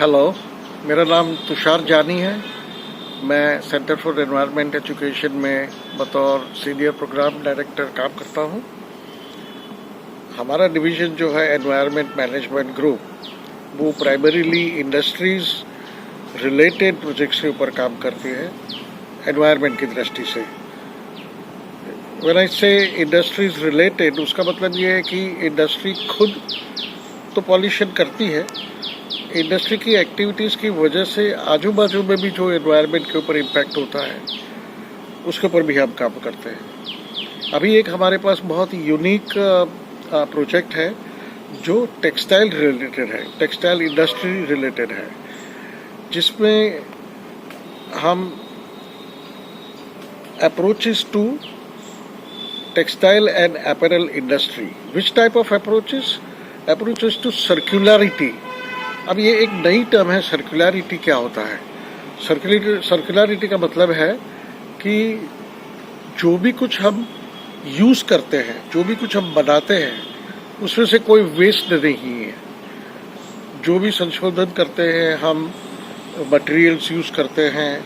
Hello, मेरा नाम तुषार जानी है। मैं सेंटर फॉर एनवायरनमेंट एजुकेशन में बतौर सीनियर प्रोग्राम डायरेक्टर काम करता हूँ। हमारा डिवीज़न जो है एनवायरनमेंट मैनेजमेंट ग्रुप, वो प्राइमरीली इंडस्ट्रीज़ रिलेटेड प्रोजेक्ट्स के ऊपर काम करती है एनवायरनमेंट की दृष्टि से। व्हेन आई से इंडस्ट्रीज़ रिलेटेड, उसका मतलब ये है कि इंडस्ट्री खुद तो पॉल्यूशन करती है, इंडस्ट्री की एक्टिविटीज़ की वजह से आजू बाजू में भी जो एनवायरनमेंट के ऊपर इम्पैक्ट होता है उसके ऊपर भी हम काम करते हैं। अभी एक हमारे पास बहुत यूनिक प्रोजेक्ट है जो टेक्सटाइल रिलेटेड है, टेक्सटाइल इंडस्ट्री रिलेटेड है, जिसमें हम approaches to textile and apparel industry, which type of approaches to circularity. अब ये एक नई टर्म है, सर्कुलरिटी क्या होता है? सर्कुलरिटी का मतलब है कि जो भी कुछ हम यूज़ करते हैं, जो भी कुछ हम बनाते हैं, उसमें से कोई वेस्ट नहीं है। जो भी संशोधन करते हैं, हम मटेरियल्स यूज़ करते हैं,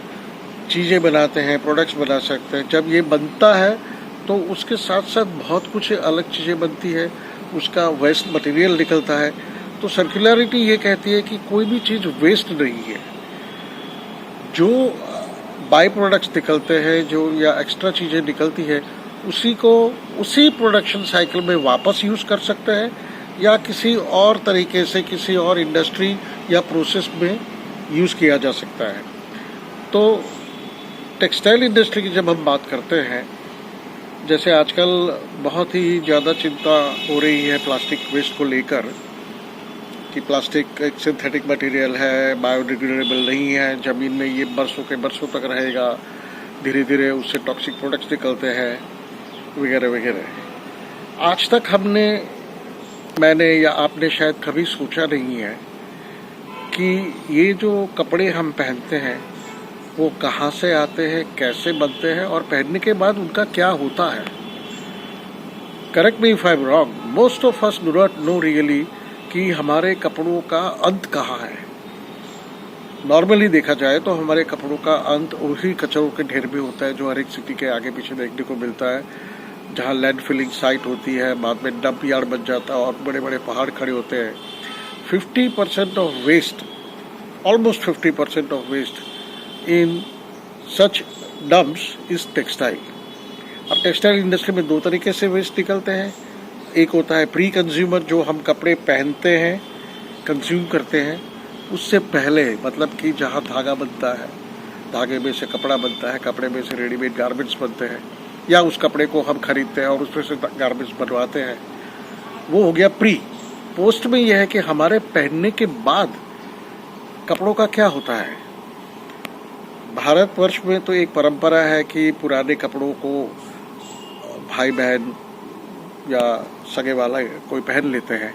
चीज़ें बनाते हैं, प्रोडक्ट्स बना सकते हैं। जब ये बनता है तो उसके साथ साथ बहुत कुछ अलग चीज़ें बनती है, उसका वेस्ट मटेरियल निकलता है। तो सर्कुलरिटी ये कहती है कि कोई भी चीज़ वेस्ट नहीं है। जो बाई प्रोडक्ट्स निकलते हैं, जो या एक्स्ट्रा चीज़ें निकलती है, उसी को उसी प्रोडक्शन साइकिल में वापस यूज़ कर सकते हैं या किसी और तरीके से किसी और इंडस्ट्री या प्रोसेस में यूज़ किया जा सकता है। तो टेक्सटाइल इंडस्ट्री की जब हम बात करते हैं, जैसे आजकल बहुत ही ज़्यादा चिंता हो रही है प्लास्टिक वेस्ट को लेकर कि प्लास्टिक एक सिंथेटिक मटेरियल है, बायोडिग्रेडेबल नहीं है, ज़मीन में ये बरसों के बरसों तक रहेगा, धीरे धीरे उससे टॉक्सिक प्रोडक्ट्स निकलते हैं वगैरह वगैरह। आज तक मैंने या आपने शायद कभी सोचा नहीं है कि ये जो कपड़े हम पहनते हैं वो कहाँ से आते हैं, कैसे बनते हैं और पहनने के बाद उनका क्या होता है। Correct me if I am wrong, most of us do not know really कि हमारे कपड़ों का अंत कहाँ है। नॉर्मली देखा जाए तो हमारे कपड़ों का अंत उसी कचरों के ढेर में होता है जो हर एक सिटी के आगे पीछे देखने को मिलता है, जहाँ लैंड फिलिंग साइट होती है, बाद में डंप यार्ड बन जाता है और बड़े बड़े पहाड़ खड़े होते हैं। 50% of waste, almost 50% of waste in such dumps is textile. अब टेक्सटाइल इंडस्ट्री में दो तरीके से वेस्ट निकलते हैं। एक होता है प्री कंज्यूमर, जो हम कपड़े पहनते हैं, कंज्यूम करते हैं, उससे पहले, मतलब कि जहाँ धागा बनता है, धागे में से कपड़ा बनता है, कपड़े में से रेडीमेड गारमेंट्स बनते हैं, या उस कपड़े को हम खरीदते हैं और उसमें से गारमेंट्स बनवाते हैं, वो हो गया प्री। पोस्ट में यह है कि हमारे पहनने के बाद कपड़ों का क्या होता है। भारतवर्ष में तो एक परंपरा है कि पुराने कपड़ों को भाई बहन या सगे वाला कोई पहन लेते हैं,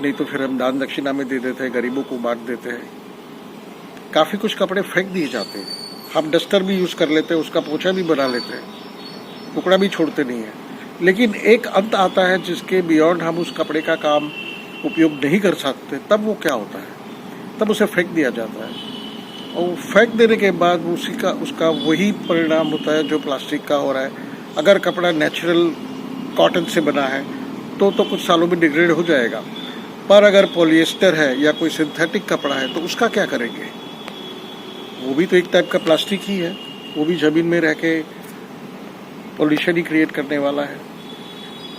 नहीं तो फिर हम दान दक्षिणा में दे देते हैं, गरीबों को बांट देते हैं। काफ़ी कुछ कपड़े फेंक दिए जाते हैं। हम डस्टर भी यूज़ कर लेते हैं, उसका पोछा भी बना लेते हैं, टुकड़ा भी छोड़ते नहीं है। लेकिन एक अंत आता है जिसके बियॉन्ड हम उस कपड़े का काम उपयोग नहीं कर सकते, तब वो क्या होता है, तब उसे फेंक दिया जाता है। और फेंक देने के बाद उसका वही परिणाम होता है जो प्लास्टिक का हो रहा है। अगर कपड़ा नेचुरल कॉटन से बना है तो कुछ सालों में डिग्रेड हो जाएगा, पर अगर पॉलिएस्टर है या कोई सिंथेटिक कपड़ा है तो उसका क्या करेंगे? वो भी तो एक टाइप का प्लास्टिक ही है, वो भी ज़मीन में रह के पॉल्यूशन ही क्रिएट करने वाला है।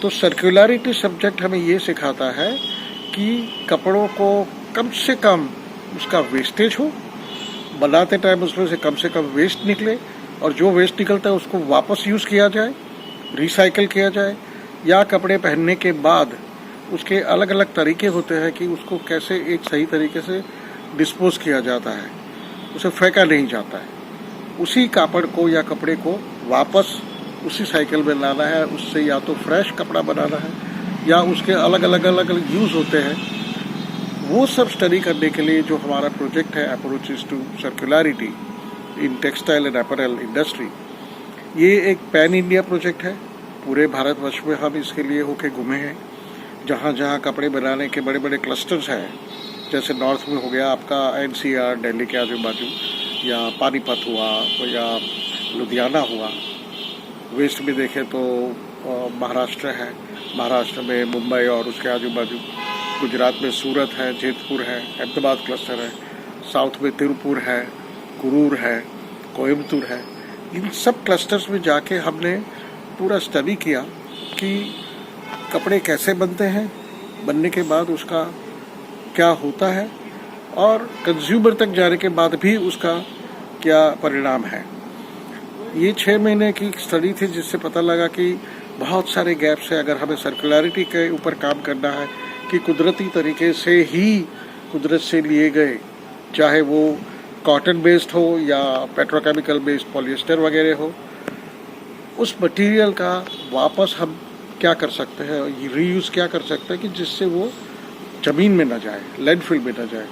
तो सर्कुलरिटी सब्जेक्ट हमें ये सिखाता है कि कपड़ों को कम से कम उसका वेस्टेज हो, बनाते टाइम उसमें से कम वेस्ट निकले, और जो वेस्ट निकलता है उसको वापस यूज़ किया जाए, रिसाइकल किया जाए, या कपड़े पहनने के बाद उसके अलग अलग तरीके होते हैं कि उसको कैसे एक सही तरीके से डिस्पोज किया जाता है, उसे फेंका नहीं जाता है। उसी कापड़ को या कपड़े को वापस उसी साइकिल में लाना है, उससे या तो फ्रेश कपड़ा बनाना है या उसके अलग अलग यूज़ होते हैं। वो सब स्टडी करने के लिए जो हमारा प्रोजेक्ट है approaches to circularity in textile and apparel industry, ये एक पैन इंडिया प्रोजेक्ट है। पूरे भारतवर्ष में हम इसके लिए होके घूमे हैं। जहाँ जहाँ कपड़े बनाने के बड़े बड़े क्लस्टर्स हैं जैसे नॉर्थ में हो गया आपका एनसीआर दिल्ली के आजू बाजू, या पानीपत हुआ या लुधियाना हुआ। वेस्ट में देखें तो महाराष्ट्र है, महाराष्ट्र में मुंबई और उसके आजू बाजू। गुजरात में सूरत है, जोधपुर है, अहमदाबाद क्लस्टर है। साउथ में तिरुपुर है, कुरूर है, कोयम्बतूर है। इन सब क्लस्टर्स में जाके हमने पूरा स्टडी किया कि कपड़े कैसे बनते हैं, बनने के बाद उसका क्या होता है, और कंज्यूमर तक जाने के बाद भी उसका क्या परिणाम है। ये 6 महीने की स्टडी थी, जिससे पता लगा कि बहुत सारे गैप्स है। अगर हमें सर्कुलरिटी के ऊपर काम करना है कि कुदरती तरीके से ही कुदरत से लिए गए, चाहे वो कॉटन बेस्ड हो या पेट्रोकेमिकल बेस्ड पॉलिएस्टर वगैरह हो, उस मटेरियल का वापस हम क्या कर सकते हैं, रीयूज़ क्या कर सकते हैं कि जिससे वो ज़मीन में ना जाए, लैंडफिल में ना जाए।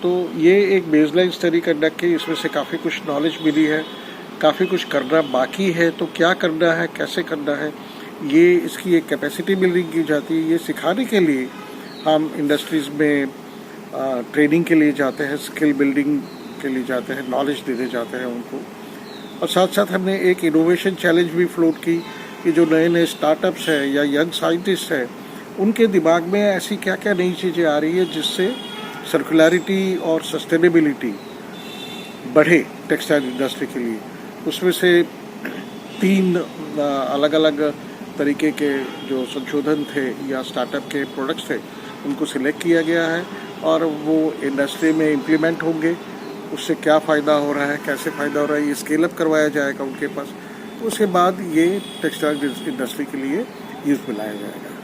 तो ये एक बेसलाइन स्टडी कंडक्ट की, इसमें से काफ़ी कुछ नॉलेज मिली है। काफ़ी कुछ करना बाकी है, तो क्या करना है, कैसे करना है, ये इसकी एक कैपेसिटी बिल्डिंग की जाती है। ये सिखाने के लिए हम इंडस्ट्रीज़ में ट्रेनिंग के लिए जाते हैं, स्किल बिल्डिंग के लिए जाते हैं, नॉलेज देने जाते हैं उनको। और साथ साथ हमने एक इनोवेशन चैलेंज भी फ्लोट की कि जो नए नए स्टार्टअप्स हैं या यंग साइंटिस्ट हैं, उनके दिमाग में ऐसी क्या क्या नई चीज़ें आ रही है जिससे सर्कुलरिटी और सस्टेनेबिलिटी बढ़े टेक्सटाइल इंडस्ट्री के लिए। उसमें से 3 अलग अलग तरीके के जो संशोधन थे या स्टार्टअप के प्रोडक्ट्स थे, उनको सिलेक्ट किया गया है और वो इंडस्ट्री में इम्प्लीमेंट होंगे। उससे क्या फ़ायदा हो रहा है, कैसे फ़ायदा हो रहा है, ये स्केल अप करवाया जाएगा उनके पास। उसके बाद ये टेक्सटाइल इंडस्ट्री के लिए यूज़ में लाया जाएगा।